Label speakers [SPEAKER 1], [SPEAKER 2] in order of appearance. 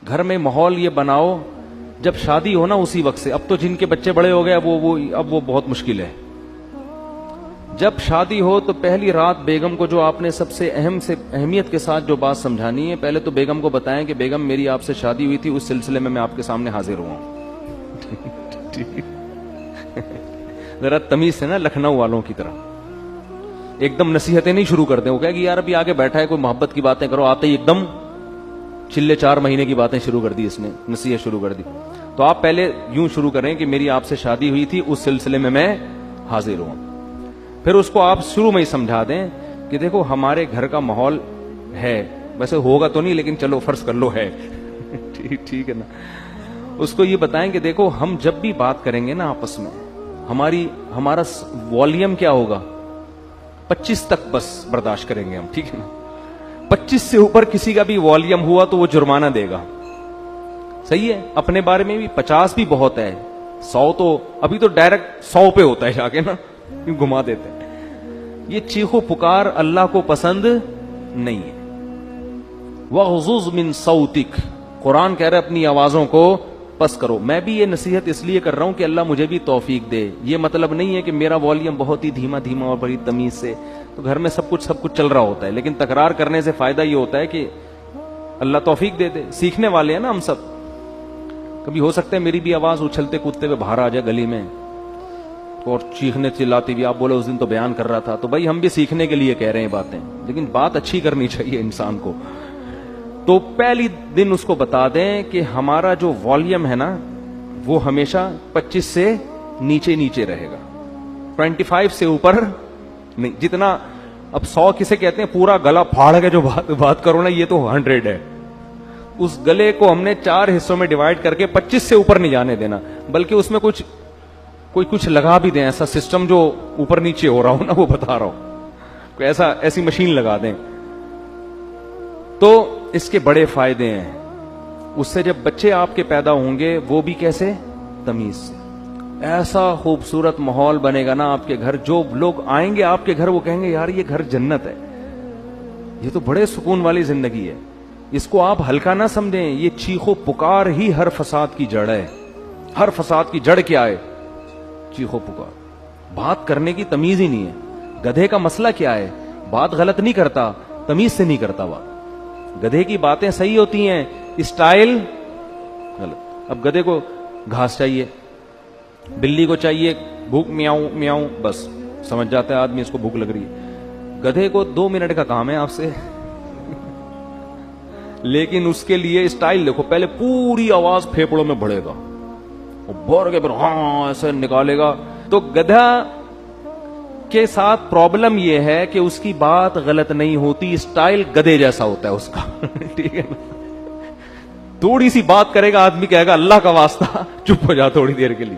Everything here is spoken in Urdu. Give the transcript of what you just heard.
[SPEAKER 1] گھر میں ماحول یہ بناؤ جب شادی ہو نا اسی وقت سے. اب تو جن کے بچے بڑے ہو گئے اب وہ بہت مشکل ہے. جب شادی ہو تو پہلی رات بیگم کو جو آپ نے سب سے اہمیت کے ساتھ جو بات سمجھانی ہے، پہلے تو بیگم کو بتائیں کہ بیگم میری آپ سے شادی ہوئی تھی، اس سلسلے میں آپ کے سامنے حاضر ہوا ہوں. ذرا تمیز سے نا، لکھنؤ والوں کی طرح ایک دم نصیحتیں نہیں شروع کر دیں. وہ کہے کہ یار ابھی آگے بیٹھا ہے، کوئی محبت کی باتیں کرو، آتے ہی ایک دم چلے 4 مہینے کی باتیں شروع کر دی، اس نے نصیحت شروع کر دی. تو آپ پہلے یوں شروع کریں کہ میری آپ سے شادی ہوئی تھی، اس سلسلے میں حاضر ہوں. پھر اس کو آپ شروع میں ہی سمجھا دیں کہ دیکھو ہمارے گھر کا ماحول ہے، ویسے ہوگا تو نہیں لیکن چلو فرض کر لو ہے. ٹھیک ہے نا. اس کو یہ بتائیں کہ دیکھو ہم جب بھی بات کریں گے نا آپس میں، ہمارا والیوم کیا ہوگا، 25 تک بس برداشت کریں گے ہم، ٹھیک ہے نا. 25 سے اوپر کسی کا بھی والیوم ہوا تو وہ جرمانہ دے گا. صحیح ہے. اپنے بارے میں بھی 50 بھی بہت ہے، 100 تو ابھی تو ڈائریکٹ 100 پہ ہوتا ہے جا کے نا، گھما دیتے ہیں. یہ چیخو پکار اللہ کو پسند نہیں ہے. وَغْضُضْ مِن صَوْتِكَ، قرآن کہہ رہا ہے اپنی آوازوں کو پس کرو. میں بھی یہ نصیحت اس لیے کر رہا ہوں کہ اللہ مجھے بھی توفیق دے. یہ مطلب نہیں ہے کہ میرا والیوم بہت ہی دھیما اور بڑی تمیز سے، تو گھر میں سب کچھ چل رہا ہوتا ہے، لیکن تکرار کرنے سے فائدہ یہ ہوتا ہے کہ اللہ توفیق دے دے. سیکھنے والے ہیں نا ہم سب. کبھی ہو سکتا ہے میری بھی آواز اچھلتے کودتے ہوئے باہر آ جائے گلی میں اور چیخنے چلاتی ہوئی، آپ بولے اس دن تو بیان کر رہا تھا، تو بھائی ہم بھی سیکھنے کے لیے کہہ رہے ہیں باتیں، لیکن بات اچھی کرنی چاہیے انسان کو. تو پہلی دن اس کو بتا دیں کہ ہمارا جو والیوم ہے نا وہ ہمیشہ 25 سے نیچے رہے گا، 25 سے اوپر نہیں. جتنا اب 100 کسے کہتے ہیں، پورا گلا پھاڑ کے جو بات کرو نا، یہ تو 100 ہے. اس گلے کو ہم نے 4 حصوں میں ڈیوائڈ کر کے 25 سے اوپر نہیں جانے دینا، بلکہ اس میں کچھ لگا بھی دیں، ایسا سسٹم جو اوپر نیچے ہو رہا ہو نا، وہ بتا رہا ہوں، کوئی ایسی مشین لگا دیں. تو اس کے بڑے فائدے ہیں. اس سے جب بچے آپ کے پیدا ہوں گے وہ بھی کیسے، تمیز سے. ایسا خوبصورت ماحول بنے گا نا آپ کے گھر، جو لوگ آئیں گے آپ کے گھر وہ کہیں گے یار یہ گھر جنت ہے، یہ تو بڑے سکون والی زندگی ہے. اس کو آپ ہلکا نہ سمجھیں. یہ چیخو پکار ہی ہر فساد کی جڑ ہے. ہر فساد کی جڑ کیا ہے، چیخو پکار. بات کرنے کی تمیز ہی نہیں ہے. گدھے کا مسئلہ کیا ہے، بات غلط نہیں کرتا، تمیز سے نہیں کرتا بات. گدھے کی باتیں صحیح ہوتی ہیں، اسٹائل غلط. اب گدھے کو گھاس چاہیے، بلی کو چاہیے بھوک، میاؤں میاؤں، بس سمجھ جاتا ہے آدمی اس کو بھوک لگ رہی ہے. گدھے کو 2 منٹ کا کام ہے آپ سے، لیکن اس کے لیے اسٹائل دیکھو. پہلے پوری آواز پھیپڑوں میں بڑھے گا، بھر کے پھر ہاں ایسے نکالے گا. تو گدھا کے ساتھ پرابلم یہ ہے کہ اس کی بات غلط نہیں ہوتی، اسٹائل گدھے جیسا ہوتا ہے اس کا. ٹھیک ہے نا. تھوڑی سی بات کرے گا آدمی کہے گا اللہ کا واسطہ چپ ہو جا تھوڑی دیر کے لیے.